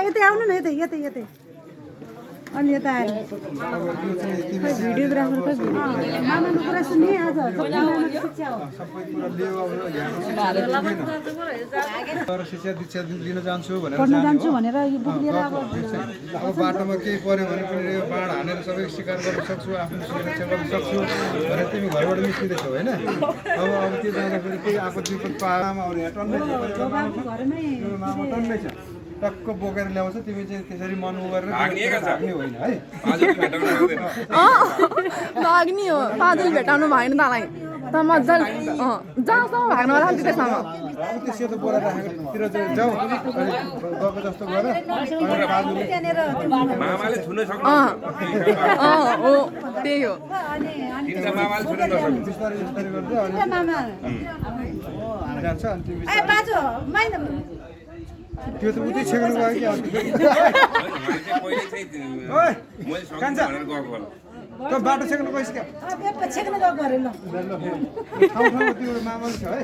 यतै आउनु न यतै यतै यतै अनि यता आएर भिडियोग्राफर खै मामाको कुरा सुन्ने आज शिक्षा हो सबै कुरा लियो अब शिक्षा दीक्षा लिन जान्छु भनेर पढ्न जान्छु भनेर यो बुक लिएर अब बाटोमा केही पर्यो भने पनि यो बाढ हानेर सबै शिकार गर्न सक्छु आफ्नो सुरक्षा गर्न सक्छु भनेर तिमी घरबाट निस्किँदैछौ होइन अब त्यो जाँदाखेरि केही आपत्ति पाहाडमा अरू यहाँ टन्नै मामा टन्नै छ टक्क बोकेर ल्याउँछ तिमी चाहिँ त्यसरी मन गरेर भाग्ने होइन है भाग्ने हो पादुल भेटाउनु भएन तँलाई त मजाले जहाँसम्म भाग्नु होला त्यसैसम्म अब त्यो सेतो बोरा राखेकोतिर चाहिँ जाउँ गएको जस्तो गरेर मामाले छुन सक्नु हो त्यही हो तिनका मामाले छुन नसक्नु बिस्तारै बिस्तारै गर्दै अनि जान्छ अनि तिमी त्यो त उतै छेक्नु गयो कि पहिले चाहिँ मैले कान्छा भनेर गएको होला त बाटो छेक्नु गइसक्यो छेक्न गएको अरे ल ठाउँ ठाउँमा त्यो मामल छ है